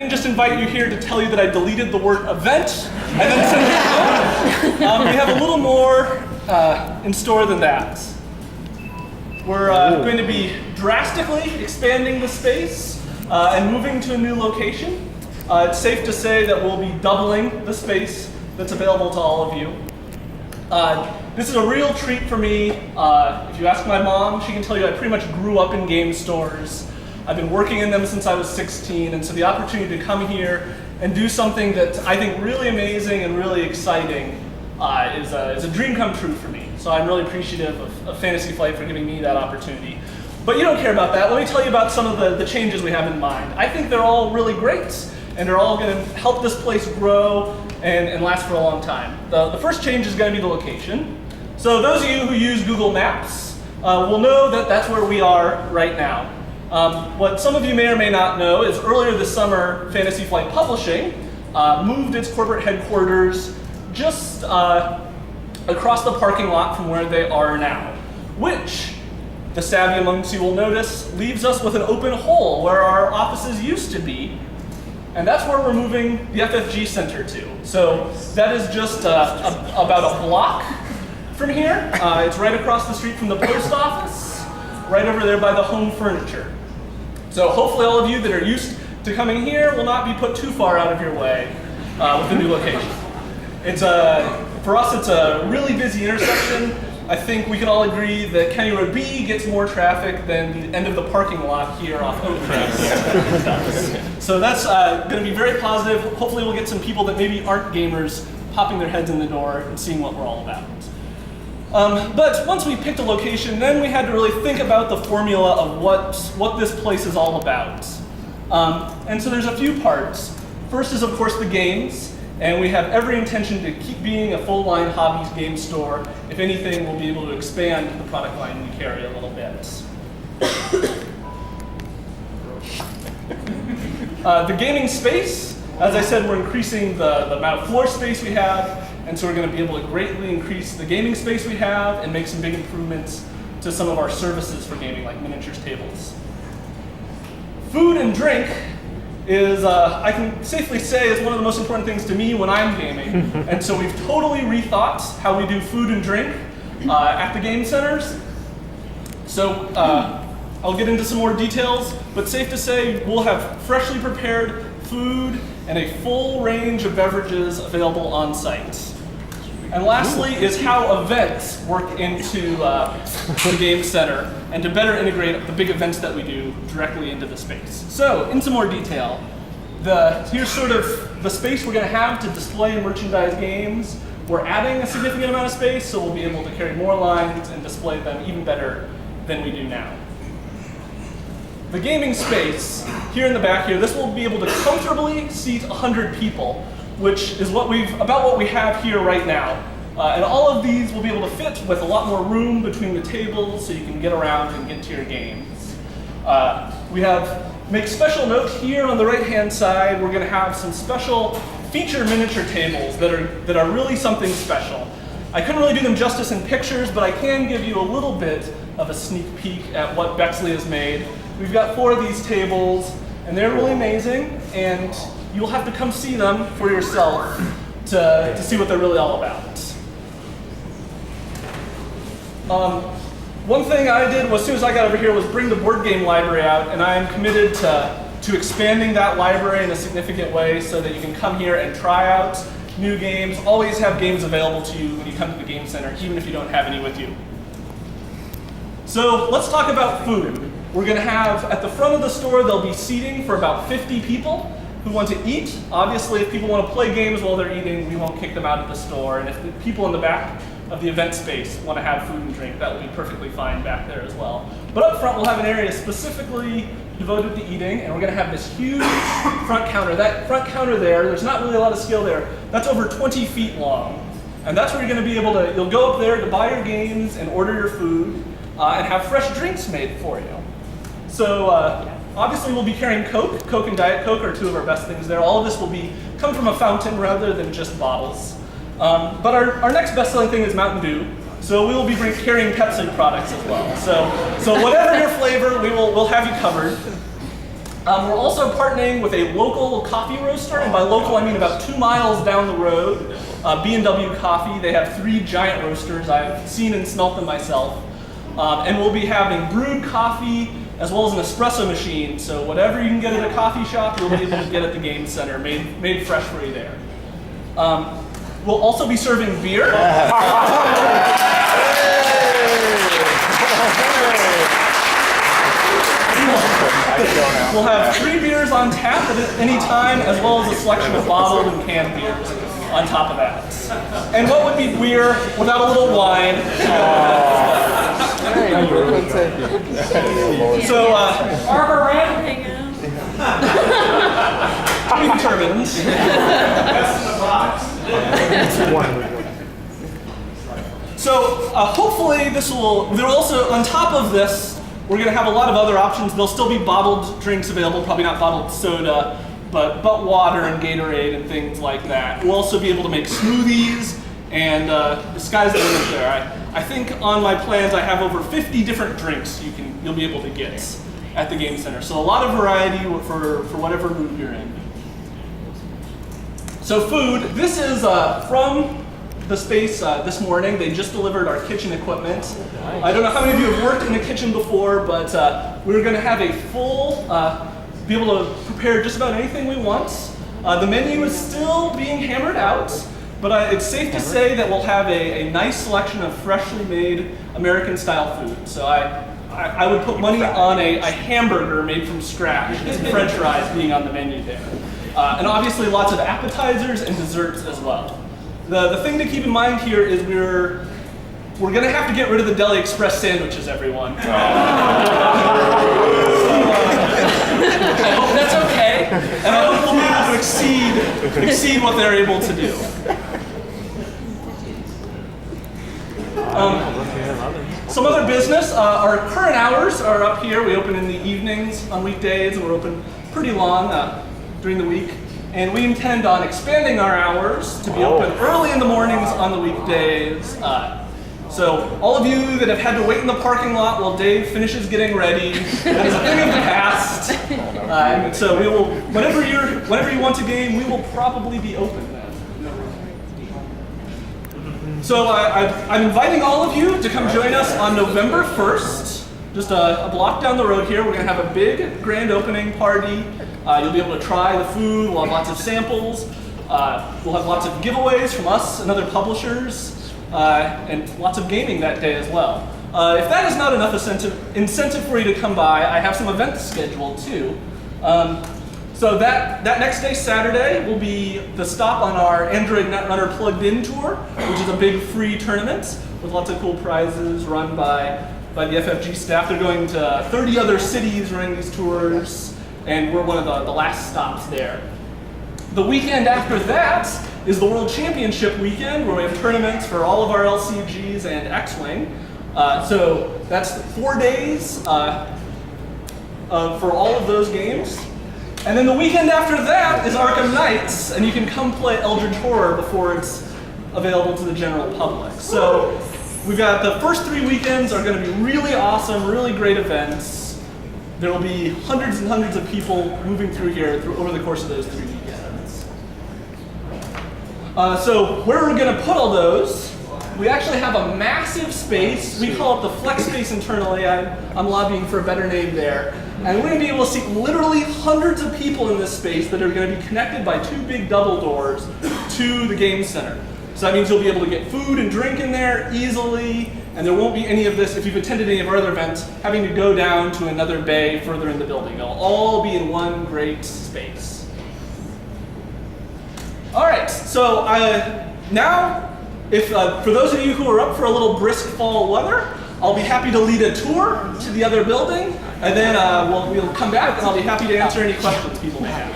Just invite you here to tell you that I deleted the word event and then send you home. We have a little more in store than that. We're going to be drastically expanding the space and moving to a new location. It's safe to say that we'll be doubling the space that's available to all of you. This is a real treat for me. If you ask my mom, she can tell you I pretty much grew up in game stores. I've been working in them since I was 16, and so the opportunity to come here and do something that I think really amazing and really exciting is a dream come true for me. So I'm really appreciative of Fantasy Flight for giving me that opportunity. But you don't care about that. Let me tell you about some of the changes we have in mind. I think they're all really great, and they're all going to help this place grow and last for a long time. The first change is going to be the location. So those of you who use Google Maps will know that that's where we are right now. What some of you may or may not know is earlier this summer, Fantasy Flight Publishing moved its corporate headquarters just across the parking lot from where they are now, which, the savvy amongst you will notice, leaves us with an open hole where our offices used to be, and that's where we're moving the FFG Center to. So that is just about a block from here. It's right across the street from the post office, right over there by the home furniture. So hopefully all of you that are used to coming here will not be put too far out of your way with the new location. For us, it's a really busy intersection. I think we can all agree that County Road B gets more traffic than the end of the parking lot here off Oak Tree. So that's going to be very positive. Hopefully we'll get some people that maybe aren't gamers popping their heads in the door and seeing what we're all about. But once we picked a location, then we had to really think about the formula of what this place is all about. And so there's a few parts. First is, of course, the games. And we have every intention to keep being a full-line hobbies game store. If anything, we'll be able to expand the product line we carry a little bit. The gaming space, as I said, we're increasing the amount of floor space we have. And so we're going to be able to greatly increase the gaming space we have and make some big improvements to some of our services for gaming, like miniatures tables. Food and drink is, I can safely say, is one of the most important things to me when I'm gaming. And so we've totally rethought how we do food and drink at the game centers. So I'll get into some more details, but safe to say we'll have freshly prepared food and a full range of beverages available on site. And lastly is how events work into the game center and to better integrate the big events that we do directly into the space. So, in some more detail, here's sort of the space we're going to have to display and merchandise games. We're adding a significant amount of space, so we'll be able to carry more lines and display them even better than we do now. The gaming space, here in the back here, this will be able to comfortably seat 100 people, which is about what we have here right now. And all of these will be able to fit with a lot more room between the tables so you can get around and get to your games. Make special note here on the right-hand side, we're going to have some special feature miniature tables that are really something special. I couldn't really do them justice in pictures, but I can give you a little bit of a sneak peek at what Bexley has made. We've got 4 of these tables, and they're really amazing, and you'll have to come see them for yourself to see what they're really all about. One thing I did as soon as I got over here was bring the board game library out, and I am committed to expanding that library in a significant way so that you can come here and try out new games. Always have games available to you when you come to the game center, even if you don't have any with you. So let's talk about food. We're going to have, at the front of the store, there'll be seating for about 50 people who want to eat. Obviously, if people want to play games while they're eating, we won't kick them out of the store. And if the people in the back of the event space want to have food and drink, that will be perfectly fine back there as well. But up front, we'll have an area specifically devoted to eating, and we're going to have this huge front counter. That front counter there's not really a lot of scale there. That's over 20 feet long. And that's where you're going to be able to, you'll go up there to buy your games and order your food and have fresh drinks made for you. So obviously we'll be carrying Coke. Coke and Diet Coke are 2 of our best things there. All of this will come from a fountain rather than just bottles. But our next best-selling thing is Mountain Dew. So we will be carrying Pepsi products as well. So whatever your flavor, we'll have you covered. We're also partnering with a local coffee roaster, and by local I mean about 2 miles down the road, B&W Coffee. They have 3 giant roasters. I've seen and smelt them myself. And we'll be having brewed coffee as well as an espresso machine. So whatever you can get at a coffee shop, you'll be able to get at the game center, made fresh for you there. We'll also be serving beer. We'll have 3 beers on tap at any time, as well as a selection of bottled and canned beers on top of that. And what would be beer without a little wine? So, Arbor Red. to be determined. That's in the box. So, hopefully this will, there also, on top of this, we're going to have a lot of other options. There'll still be bottled drinks available, probably not bottled soda, but water and Gatorade and things like that. We'll also be able to make smoothies, and the sky's the limit there. I think on my plans I have over 50 different drinks you'll be able to get at the game center. So a lot of variety for whatever mood you're in. So food, this is from the space this morning. They just delivered our kitchen equipment. I don't know how many of you have worked in a kitchen before, but we're going to have a full, be able to prepare just about anything we want. The menu is still being hammered out, but it's safe to say that we'll have a nice selection of freshly made American style food. So I would put money on a hamburger made from scratch and French fries being on the menu there. And obviously lots of appetizers and desserts as well. The thing to keep in mind here is we're going to have to get rid of the Deli Express sandwiches, everyone. I hope that's okay, and I hope we'll be able to exceed what they're able to do. Some other business, our current hours are up here. We open in the evenings on weekdays, and we're open pretty long during the week. And we intend on expanding our hours to be open early in the mornings on the weekdays. So all of you that have had to wait in the parking lot while Dave finishes getting ready, that is a thing of the past. And so we will, whenever you want to game, we will probably be open then. So I'm inviting all of you to come join us on November 1st, just a block down the road here. We're going to have a big grand opening party. You'll be able to try the food. We'll have lots of samples. We'll have lots of giveaways from us and other publishers, and lots of gaming that day as well. If that is not enough incentive for you to come by, I have some events scheduled too. So that next day, Saturday, will be the stop on our Android Netrunner Plugged In Tour, which is a big free tournament with lots of cool prizes run by the FFG staff. They're going to 30 other cities running these tours, and we're one of the last stops there. The weekend after that is the World Championship weekend, where we have tournaments for all of our LCGs and X-Wing. So that's 4 days for all of those games. And then the weekend after that is Arkham Knights, and you can come play Eldritch Horror before it's available to the general public. So we've got the first 3 weekends are going to be really awesome, really great events. There will be hundreds and hundreds of people moving through here over the course of those 3 weekends. So where we're going to put all those, we actually have a massive space. We call it the flex space internally. I'm lobbying for a better name there. And we're going to be able to seat literally hundreds of people in this space that are going to be connected by 2 big double doors to the game center. So that means you'll be able to get food and drink in there easily, and there won't be any of this, if you've attended any of our other events, having to go down to another bay further in the building. It'll all be in one great space. All right, so now, for those of you who are up for a little brisk fall weather, I'll be happy to lead a tour to the other building, and then we'll come back and I'll be happy to answer any questions people may have.